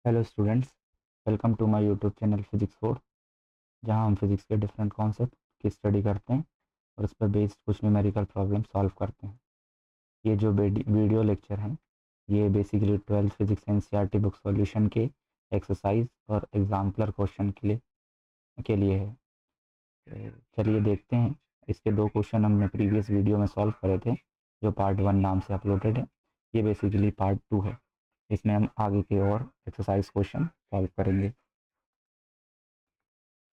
Hello students, welcome to my YouTube channel physics 4, जहां हम physics के डिफरेंट कॉन्सेप्ट की स्टडी करते हैं और उस पर बेस्ड कुछ न्यूमेरिकल प्रॉब्लम सॉल्व करते हैं। ये जो वीडियो लेक्चर हैं ये basically 12th physics NCERT book solution के एक्सरसाइज और एग्जाम्पलर क्वेश्चन के लिए है। चलिए देखते हैं। इसके दो क्वेश्चन हमने प्रीवियस वीडियो में सॉल्व करे थे जो पार्ट 1 नाम से अपलोडेड है। ये बेसिकली पार्ट 2 है। इसमें हम आगे के और एक्सरसाइज क्वेश्चन सॉल्व करेंगे।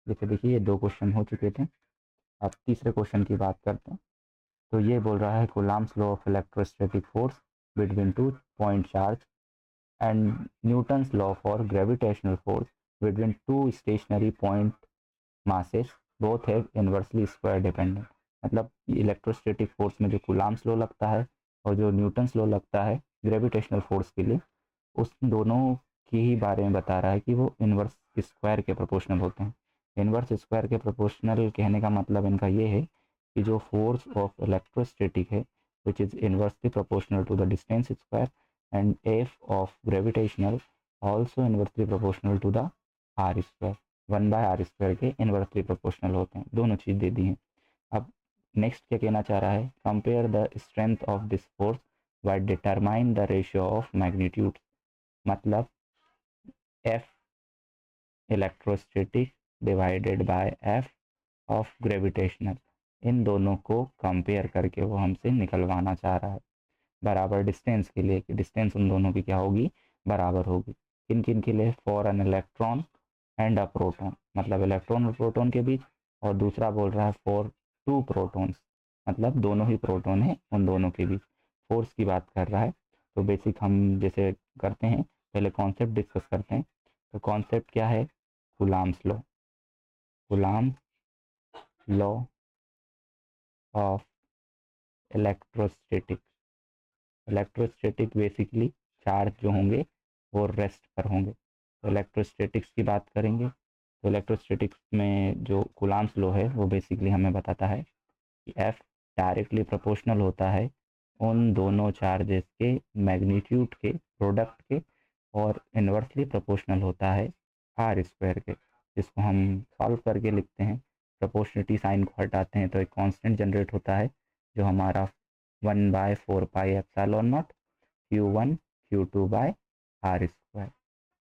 जैसे देखिए ये दो क्वेश्चन हो चुके थे। अब तीसरे क्वेश्चन की बात करते हैं। तो ये बोल रहा है Coulomb's law of electrostatic force between two point charge and Newton's law for gravitational force between two stationary point masses both have inversely square dependent. मतलब इलेक्ट्रोस्टैटिक फोर्स में जो कूलम्ब्स लॉ लगता है और जो न्यूटन्स लॉ लगता है gravitational force के लिए, उस दोनों की ही बारे में बता रहा है कि वो इनवर्स स्क्वायर के प्रोपोर्शनल होते हैं। इनवर्स स्क्वायर के प्रोपोर्शनल कहने का मतलब इनका ये है कि जो फोर्स ऑफ इलेक्ट्रोस्टैटिक है which is inversely proportional to the distance square and F of gravitational also inversely proportional to the R square. 1/r² के इनवर्सली प्रोपोर्शनल होते हैं। दोनों चीज़ दे दी हैं। अब नेक्स्ट क्या कहना चाह रहा है, compare the strength of this force by determine the ratio of magnitude. मतलब F electrostatic divided by F of gravitational, इन दोनों को कंपेयर करके वो हमसे निकलवाना चाह रहा है बराबर डिस्टेंस के लिए, कि डिस्टेंस उन दोनों की क्या होगी, बराबर होगी। किन किन के लिए, for an electron and a proton, मतलब इलेक्ट्रॉन और प्रोटॉन के बीच। और दूसरा बोल रहा है फॉर टू प्रोटॉन्स, मतलब दोनों ही प्रोटॉन है उन दोनों के बीच फोर्स की बात कर रहा है। तो बेसिक हम जैसे करते हैं, पहले कॉन्सेप्ट डिस्कस करते हैं। तो कॉन्सेप्ट क्या है, Coulomb's law. Coulomb's law of electrostatic. Electrostatic basically charge जो होंगे वो रेस्ट पर होंगे। तो इलेक्ट्रोस्टैटिक्स की बात करेंगे तो इलेक्ट्रोस्टैटिक्स में जो कूलम्ब्स लॉ है वो बेसिकली हमें बताता है कि एफ डायरेक्टली प्रोपोर्शनल होता है उन दोनों चार्जेस के मैग्नीट्यूड के प्रोडक्ट के, और इन्वर्सली प्रोपोर्शनल होता है r² के, जिसको हम सॉल्व करके लिखते हैं। प्रोपोर्शनलिटी साइन को हटाते हैं तो एक कांस्टेंट जनरेट होता है जो हमारा 1/4πε0 Q1 Q2/r²। तो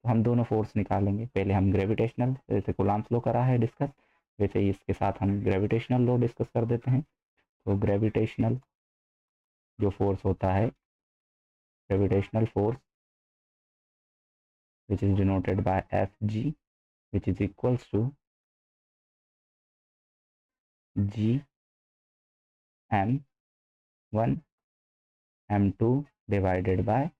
हम दोनों फोर्स निकालेंगे। पहले हम ग्रेविटेशनल, जैसे कूलम्ब्स लॉ करा है डिस्कस, वैसे ही इसके साथ हम ग्रेविटेशनल लॉ डिस्कस कर देते हैं। तो ग्रेविटेशनल जो फोर्स होता है, gravitational force which is denoted by Fg, which is equals to G m1 m2 divided by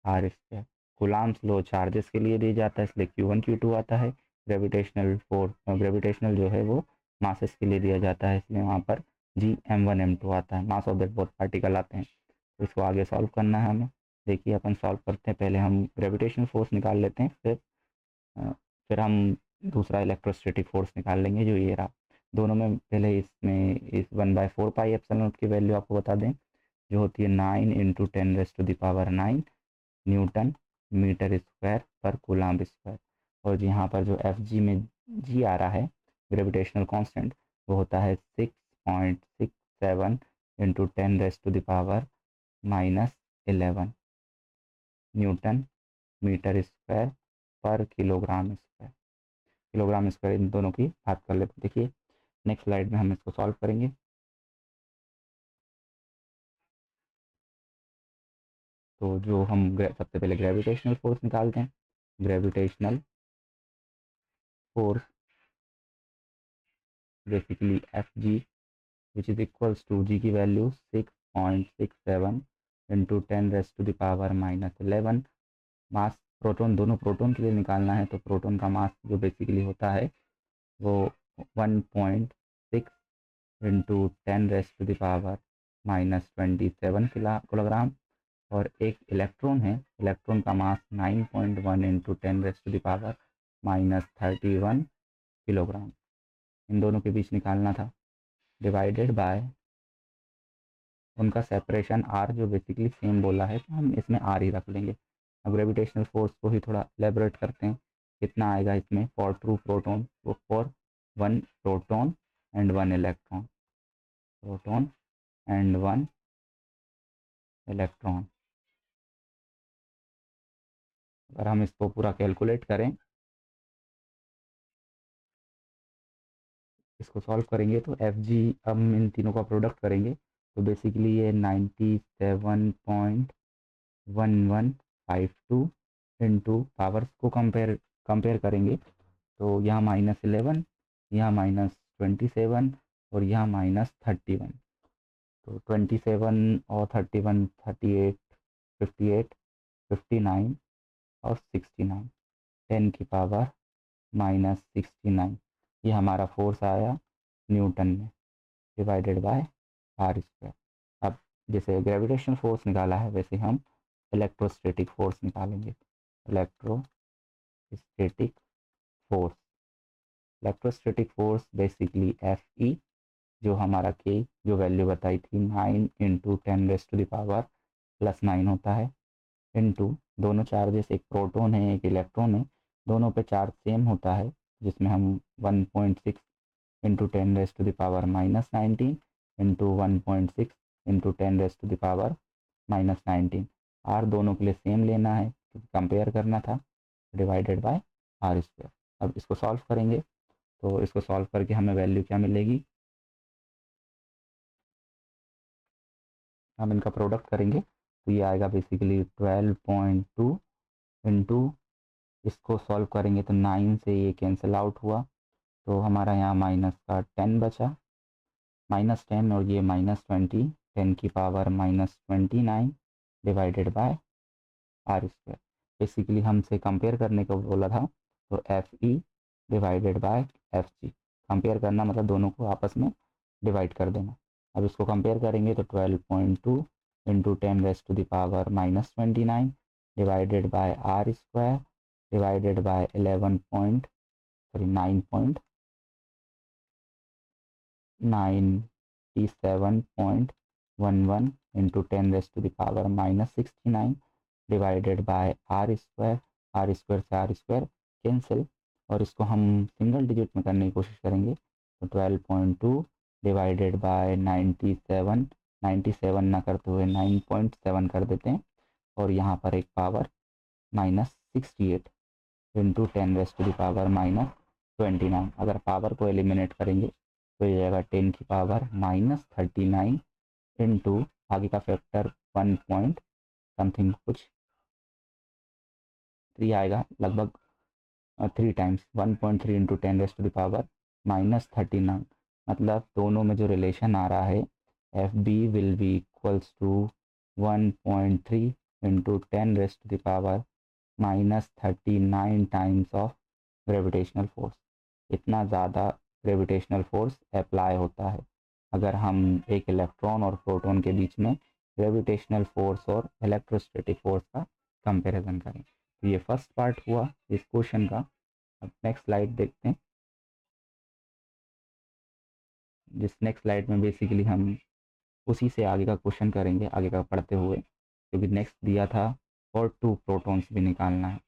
r²। Coulomb's law charges के लिए दिया जाता है इसलिए Q1 Q2 आता है। ग्रेविटेशनल जो है वो मासेस के लिए दिया जाता है इसलिए वहाँ पर G m1 m2 आता है। Mass of that both particle आते हैं। तो इसको आगे सॉल्व करना है हमें। देखिए अपन सॉल्व करते हैं। पहले हम ग्रेविटेशनल फोर्स निकाल लेते हैं, फिर हम दूसरा इलेक्ट्रोस्टैटिक फोर्स निकाल लेंगे जो ये रहा। दोनों में पहले इसमें इस 1/4πε0 की वैल्यू आपको बता दें, जो होती है 9 × 10⁻⁹ न्यूटन मीटर स्क्वायर पर कूलम्ब स्क्वायर। और यहाँ पर जो एफ जी में जी आ रहा है, ग्रेविटेशनल कांस्टेंट, वो होता है 6.67 × 10⁻⁻11 न्यूटन मीटर स्क्वायर पर किलोग्राम स्क्वायर। किलोग्राम स्क्वायर इन दोनों की बात कर लेते हैं। देखिए नेक्स्ट स्लाइड में हम इसको सॉल्व करेंगे। तो जो हम सबसे पहले ग्रेविटेशनल फोर्स निकालते हैं। Gravitational force basically F G which is equals to G की वैल्यू 6.67 × 10⁻⁻11। मास प्रोटॉन, दोनों प्रोटॉन के लिए निकालना है तो प्रोटॉन का मास जो बेसिकली होता है वो 1.6 × 10⁻⁻27 किलोग्राम। और एक इलेक्ट्रॉन है, इलेक्ट्रॉन का मास 9.1 × 10⁻⁻31 किलोग्राम। इन दोनों के बीच निकालना था, डिवाइडेड बाय उनका सेपरेशन आर जो बेसिकली सेम बोला है तो हम इसमें आर ही रख लेंगे। अब ग्रेविटेशनल फोर्स को ही थोड़ा एलेबोरेट करते हैं, कितना आएगा इसमें फॉर ट्रू प्रोटॉन, वो for 1 proton and 1 electron, proton and 1 electron. अगर हम इसको पूरा कैलकुलेट करें, इसको सॉल्व करेंगे तो एफ जी, अब हम इन तीनों का प्रोडक्ट करेंगे तो बेसिकली ये 97.1152 इंटू पावर्स को कंपेयर करेंगे तो यहाँ -11, यहाँ -27 और यहाँ -31, तो 27 और 31, 38, 58, 59 और 69, 10 की पावर -69, ये हमारा फोर्स आया न्यूटन में डिवाइडेड बाय आर स्क्वायर। अब जैसे ग्रेविटेशनल फोर्स निकाला है वैसे हम इलेक्ट्रोस्टैटिक फोर्स निकालेंगे। Electrostatic force, electrostatic force basically F E, जो हमारा के जो वैल्यू बताई थी 9 इंटू 10⁻⁻9 होता है, इंटू दोनों चार्जेस, एक प्रोटॉन है एक इलेक्ट्रॉन है, दोनों पे चार्ज सेम होता है, जिसमें हम 1.6 इंटू 10⁻⁻19 इंटू 1.6 इंटू 10⁻⁻19, आर दोनों के लिए सेम लेना है क्योंकि कंपेयर करना था, डिवाइडेड बाय आर स्क्वायर। अब इसको सॉल्व करेंगे तो इसको सॉल्व करके हमें वैल्यू क्या मिलेगी, हम इनका प्रोडक्ट करेंगे तो ये आएगा बेसिकली 12.2 इंटू, इसको सॉल्व करेंगे तो 9 से ये कैंसिल आउट हुआ तो हमारा यहाँ माइनस का 10 बचा, -10 और ये -20, 10 की power -29 divided by R square. Basically हमसे कंपेयर करने को बोला था तो F E divided by F G, compare करना मतलब दोनों को आपस में डिवाइड कर देना। अब इसको कंपेयर करेंगे तो 12.2 into 10⁻⁻29 divided by R square divided by 9.97.11 into 10⁻⁻69 divided by R square, R square से आर स्क्वायर कैंसिल, और इसको हम सिंगल डिजिट में करने की कोशिश करेंगे तो 12.2 डिवाइडेड बाय 97, 97 ना करते हुए 9.7 कर देते हैं, और यहाँ पर एक पावर -68 इंटू 10⁻⁻29। अगर पावर को एलिमिनेट करेंगे तो ये जाएगा 10 की पावर -39 इंटू आगे का फैक्टर 1 पॉइंट समथिंग कुछ 3 आएगा, लगभग 3 टाइम्स 1.3 इंटू 10⁻⁻39, मतलब दोनों में जो रिलेशन आ रहा है F B will be equals to 1.3 into 10⁻⁻39 times of gravitational force. इतना ज़्यादा ग्रेविटेशनल फोर्स अप्लाई होता है अगर हम एक इलेक्ट्रॉन और प्रोटॉन के बीच में ग्रेविटेशनल फोर्स और इलेक्ट्रोस्टैटिक फोर्स का कंपैरिजन करें। तो ये फर्स्ट पार्ट हुआ इस क्वेश्चन का। अब नेक्स्ट स्लाइड देखते हैं। जिस नेक्स्ट स्लाइड में बेसिकली हम उसी से आगे का क्वेश्चन करेंगे, आगे का पढ़ते हुए, क्योंकि नेक्स्ट दिया था और 2 प्रोटॉन्स भी निकालना है।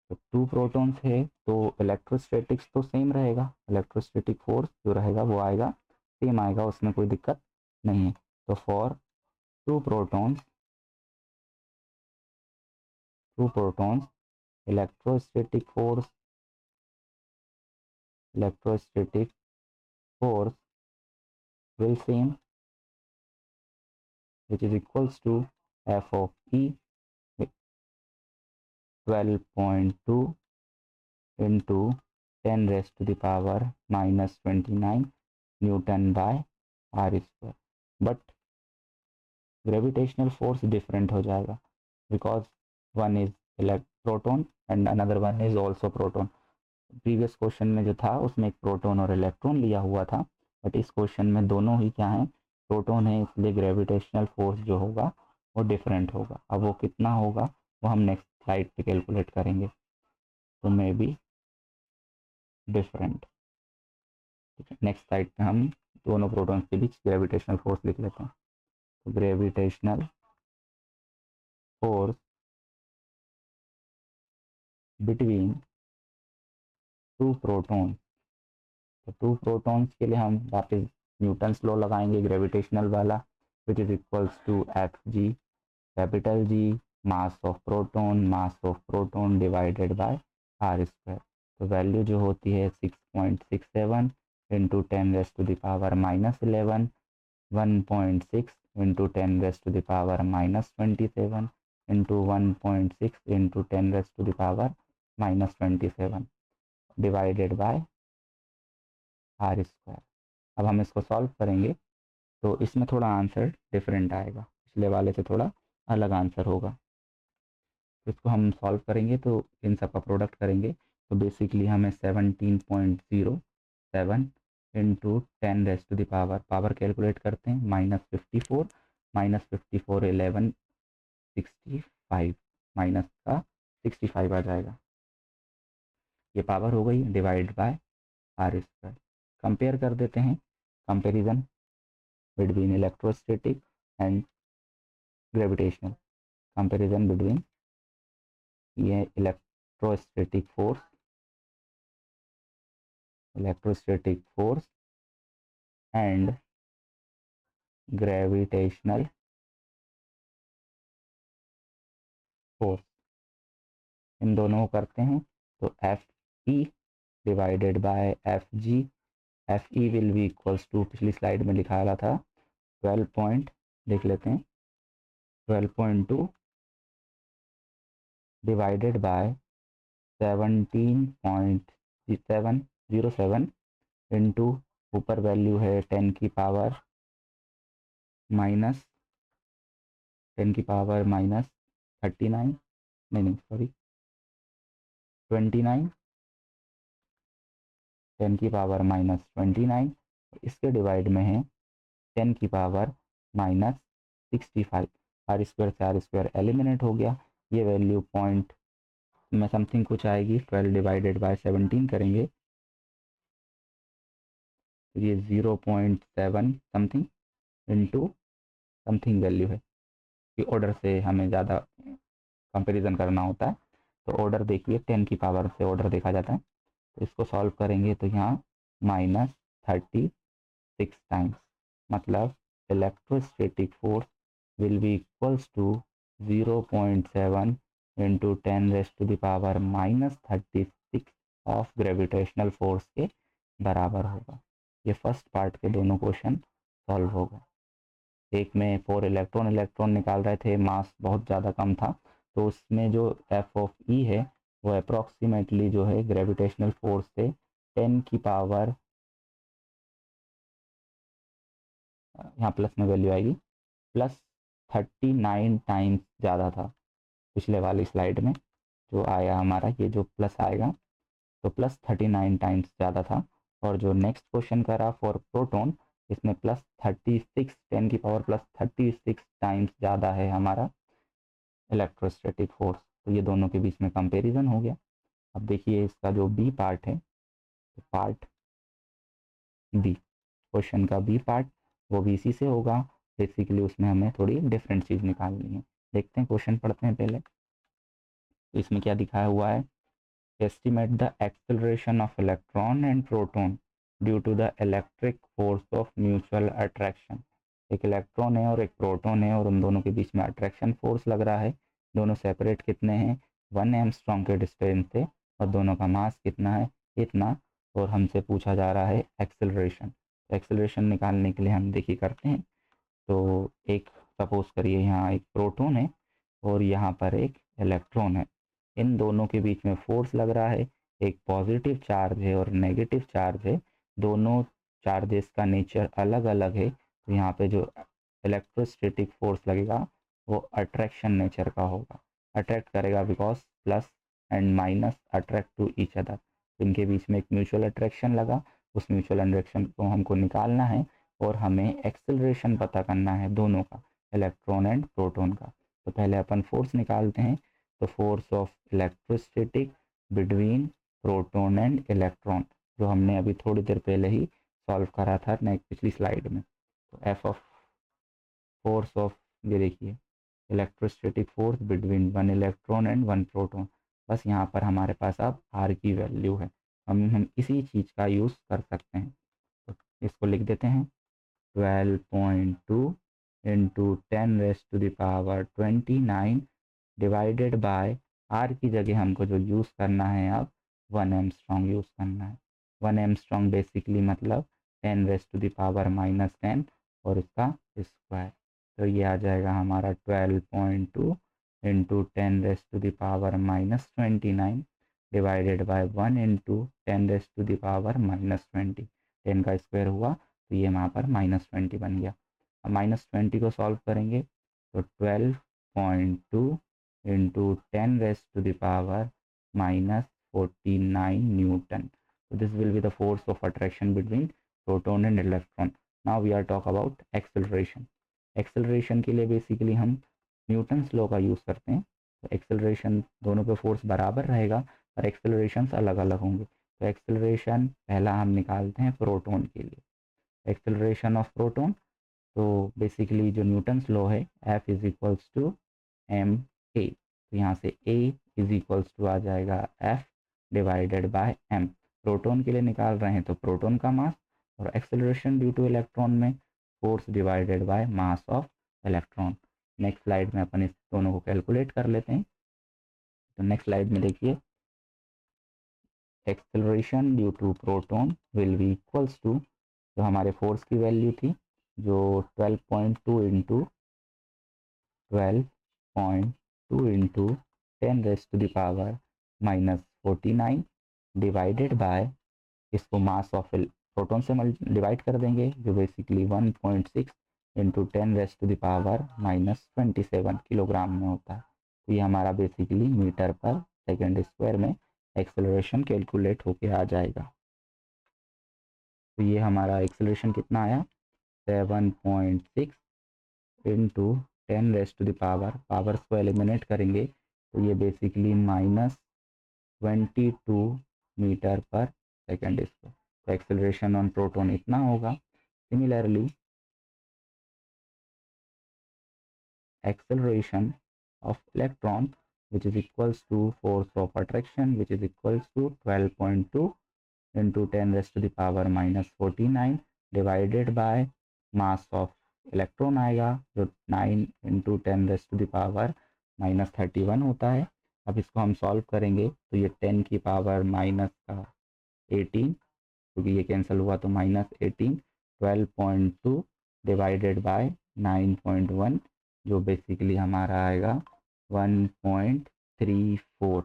तो 2 प्रोटॉन्स है तो इलेक्ट्रोस्टैटिक्स तो सेम रहेगा, इलेक्ट्रोस्टैटिक फोर्स जो रहेगा वो आएगा सेम आएगा, उसमें कोई दिक्कत नहीं है। तो for 2 protons electrostatic force will same, which is equals to f of e 12.2 into 10 raised to the power -29 Newton by r square। But gravitational force different हो जाएगा because one is proton and another one is also proton. Previous question में जो था उसमें एक proton और electron लिया हुआ था, बट इस क्वेश्चन में दोनों ही क्या हैं, प्रोटॉन है, इसलिए ग्रेविटेशनल फोर्स जो होगा वो डिफरेंट होगा। अब वो कितना होगा वो हम नेक्स्ट स्लाइड पे कैलकुलेट करेंगे, तो may be different. Next slide पे हम दोनों प्रोटॉन्स के बीच ग्रेविटेशनल फोर्स लिख लेते हैं। तो gravitational force between two proton. तो टू प्रोटॉन्स के लिए हम वापस न्यूटन्स लॉ लगाएंगे ग्रेविटेशनल वाला, which is equals to F G, capital G mass of proton divided by R square. तो वैल्यू जो होती है 6.67 into 10⁻⁻11, 1.6 into 10⁻⁻27 into 1.6 into 10⁻⁻27 divided by R square. अब हम इसको सॉल्व करेंगे तो इसमें थोड़ा आंसर डिफरेंट आएगा, पिछले वाले से थोड़ा अलग आंसर होगा। तो इसको हम सॉल्व करेंगे तो इन सब का प्रोडक्ट करेंगे तो बेसिकली हमें 17.07 इंटू 10⁻⁻, पावर कैलकुलेट करते हैं, -54 1165 माइनस का 65 आ जाएगा। ये पावर हो गई divide by R square. Compare कर देते हैं, comparison between electrostatic and gravitational, comparison between ये electrostatic force and gravitational force, इन दोनों को करते हैं तो F E divided by F G, F E will be equals to, पिछली स्लाइड में लिखा था 12 पॉइंट, देख लेते हैं 12.2 डिवाइडेड बाय 17.707 इंटू ऊपर वैल्यू है 10 की पावर माइनस 39, नहीं सॉरी 29, 10 की पावर -29, इसके डिवाइड में है 10 की पावर -65। आर स्क्वायर से आर स्क्वायर एलिमिनेट हो गया, ये वैल्यू पॉइंट में समथिंग कुछ आएगी, 12 डिवाइडेड बाय 17 करेंगे तो ये 0.7 समथिंग इंटू समथिंग वैल्यू है कि ऑर्डर से हमें ज़्यादा कंपैरिजन करना होता है। तो ऑर्डर देखिए 10 की पावर से ऑर्डर देखा जाता है, तो इसको सॉल्व करेंगे तो यहाँ -36 टाइम्स, मतलब electrostatic force will be equals to 0.7 into 10⁻⁻36 of gravitational force के बराबर होगा। ये फर्स्ट पार्ट के दोनों क्वेश्चन सॉल्व हो गए। एक में 4 इलेक्ट्रॉन निकाल रहे थे, मास बहुत ज़्यादा कम था, तो उसमें जो एफ ऑफ ई है वो अप्रॉक्सीमेटली जो है ग्रेविटेशनल फोर्स से 10 की पावर, यहाँ प्लस में वैल्यू आएगी, +39 टाइम्स ज़्यादा था। पिछले वाली स्लाइड में जो आया हमारा ये जो प्लस आएगा तो +39 टाइम्स ज़्यादा था। और जो नेक्स्ट क्वेश्चन करा फॉर प्रोटॉन, इसमें +36, 10 की पावर +36 टाइम्स ज़्यादा है हमारा इलेक्ट्रोस्टैटिक फोर्स। तो ये दोनों के बीच में कंपैरिजन हो गया। अब देखिए इसका जो बी पार्ट है, तो पार्ट बी, क्वेश्चन का बी पार्ट वो भी इसी से होगा। बेसिकली उसमें हमें थोड़ी डिफरेंट चीज़ निकालनी है। देखते हैं क्वेश्चन पढ़ते हैं पहले। तो इसमें क्या दिखाया हुआ है, estimate the acceleration of electron and proton due to the electric force of mutual attraction। एक इलेक्ट्रॉन है और एक प्रोटॉन है और उन दोनों के बीच में अट्रैक्शन फोर्स लग रहा है। दोनों सेपरेट कितने हैं, 1 एंगस्ट्रॉम के डिस्टेंस से, और दोनों का मास कितना है, इतना। और हमसे पूछा जा रहा है एक्सेलरेशन। तो एक्सेलरेशन निकालने के लिए हम देखिए करते हैं। तो एक सपोज करिए यहाँ एक प्रोटॉन है और यहाँ पर एक इलेक्ट्रॉन है, इन दोनों के बीच में फोर्स लग रहा है, एक पॉजिटिव चार्ज है और नेगेटिव चार्ज है, दोनों चार्जेस का नेचर अलग अलग है। तो यहाँ पे जो इलेक्ट्रोस्टैटिक फोर्स लगेगा वो अट्रैक्शन नेचर का होगा, अट्रैक्ट करेगा, because plus and minus attract to each other. इनके बीच में एक म्यूचुअल अट्रैक्शन लगा, उस म्यूचुअल अट्रैक्शन को हमको निकालना है और हमें एक्सेलरेशन पता करना है दोनों का, इलेक्ट्रॉन एंड प्रोटॉन का। तो पहले अपन फोर्स निकालते हैं। तो force of electrostatic between proton and electron, जो हमने अभी थोड़ी देर पहले ही सॉल्व करा था नेक्स्ट पिछली स्लाइड में। तो एफ ऑफ फोर्स ऑफ, ये देखिए electrostatic force between 1 electron and 1 proton, बस यहाँ पर हमारे पास अब r की वैल्यू है, हम इसी चीज़ का यूज़ कर सकते हैं। तो इसको लिख देते हैं 12.2 इंटू 10⁻⁻29 डिवाइडेड बाय r की जगह हमको जो यूज़ करना है अब 1 एंगस्ट्रॉम यूज़ करना है। 1 एंगस्ट्रॉम बेसिकली मतलब 10⁻⁻10 और इसका स्क्वायर। तो ये आ जाएगा हमारा 12.2 इंटू 10⁻⁻29 डिवाइडेड बाय 1 इंटू 10⁻⁻20। 10 का स्क्वायर हुआ तो ये वहाँ पर -20 बन गया। अब -20 को सॉल्व करेंगे तो 12.2 into 10⁻⁻49 Newton. So this will be the force of attraction between proton and electron. Now we are talk about acceleration. Acceleration के लिए बेसिकली हम न्यूटन्स लॉ का यूज़ करते हैं। तो एक्सेलरेशन दोनों पे फोर्स बराबर रहेगा पर एक्सेलरेशन अलग अलग होंगे। तो एक्सेलरेशन पहला हम निकालते हैं प्रोटॉन के लिए। एक्सेलरेशन ऑफ प्रोटॉन, तो बेसिकली जो न्यूटन्स लॉ है F is equals to M A, तो यहाँ से A इज इक्वल्स टू आ जाएगा F divided by M। Proton के लिए निकाल रहे हैं तो प्रोटॉन का मास, और एक्सेलरेशन ड्यू टू इलेक्ट्रॉन में force divided by mass of electron. Next slide में अपन इस दोनों को कैलकुलेट कर लेते हैं। तो नेक्स्ट स्लाइड में देखिए, acceleration due to proton will be equals to, जो हमारे फोर्स की वैल्यू थी जो 12.2 इंटू 12.2 इंटू 10⁻⁻49 डिवाइडेड बाय, इसको मास ऑफ प्रोटॉन से डिवाइड कर देंगे जो बेसिकली 1.6 इंटू 10⁻⁻27 किलोग्राम में होता है। तो ये हमारा बेसिकली मीटर पर सेकेंड स्क्वायर में एक्सेलरेशन कैलकुलेट होके आ जाएगा। तो ये हमारा एक्सेलरेशन कितना आया 7.6 इंटू 10⁻पावर्स को एलिमिनेट करेंगे तो ये बेसिकली -22 मीटर पर सेकेंड स्क्वायर। तो एक्सेलरेशन ऑन प्रोटॉन इतना होगा। Similarly acceleration of electron which is equals to force of attraction which is equals to 12.2 into 10⁻⁻49 divided by mass of electron आएगा जो 9 इंटू 10⁻31 होता है। अब इसको हम सॉल्व करेंगे तो ये 10 की पावर माइनस का 18, क्योंकि ये कैंसिल हुआ तो -18, 12.2 डिवाइडेड बाय 9.1 जो बेसिकली हमारा आएगा 1.34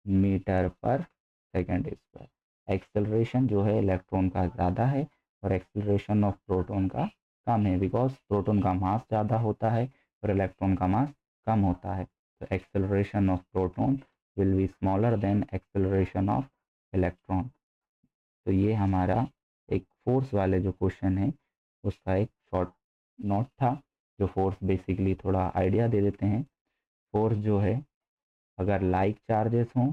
मीटर पर सेकेंड स्क्वायर। एक्सेलरेशन जो है इलेक्ट्रॉन का ज़्यादा है और एक्सेलरेशन ऑफ प्रोटॉन का कम है, बिकॉज प्रोटॉन का मास ज़्यादा होता है और इलेक्ट्रॉन का मास कम होता है। तो acceleration of proton will be smaller than acceleration of electron. तो ये हमारा एक फोर्स वाले जो क्वेश्चन है उसका एक शॉर्ट नोट था, जो फोर्स बेसिकली थोड़ा आइडिया दे देते हैं। फोर्स जो है अगर लाइक चार्जेस हों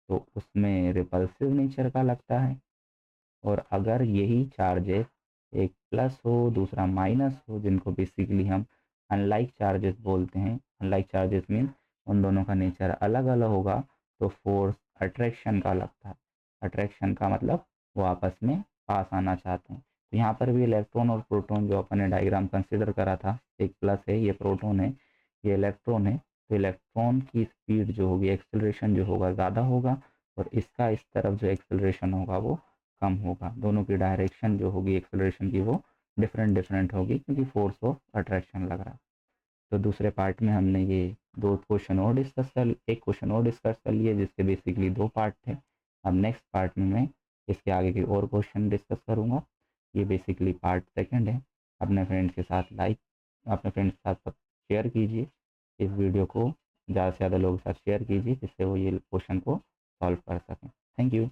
तो उसमें रिपल्सिव नेचर का लगता है, और अगर यही चार्जेस एक प्लस हो दूसरा माइनस हो, जिनको बेसिकली हम अनलाइक चार्जेस बोलते हैं, अनलाइक चार्जेस मीन उन दोनों का नेचर अलग अलग होगा, तो फोर्स अट्रैक्शन का लगता है। अट्रैक्शन का मतलब वो आपस में पास आना चाहते हैं। तो यहाँ पर भी इलेक्ट्रॉन और प्रोटॉन जो अपन ने डायग्राम कंसिडर करा था, एक प्लस है, ये प्रोटॉन है, ये इलेक्ट्रॉन है, तो इलेक्ट्रॉन की स्पीड जो होगी, एक्सेलरेशन जो होगा ज़्यादा होगा, और इसका इस तरफ जो एक्सेलरेशन होगा वो कम होगा। दोनों की डायरेक्शन जो होगी एक्सेलरेशन की वो डिफरेंट होगी, क्योंकि फोर्स ऑफ अट्रैक्शन लग रहा है। तो दूसरे पार्ट में हमने ये एक क्वेश्चन और डिस्कस कर लिए, जिसके बेसिकली 2 पार्ट थे। अब नेक्स्ट पार्ट में मैं इसके आगे के और क्वेश्चन डिस्कस करूँगा। ये बेसिकली पार्ट सेकंड है। अपने फ्रेंड्स के साथ शेयर कीजिए इस वीडियो को, ज़्यादा से ज़्यादा लोगों के साथ शेयर कीजिए जिससे वो ये क्वेश्चन को सॉल्व कर सकें। Thank you.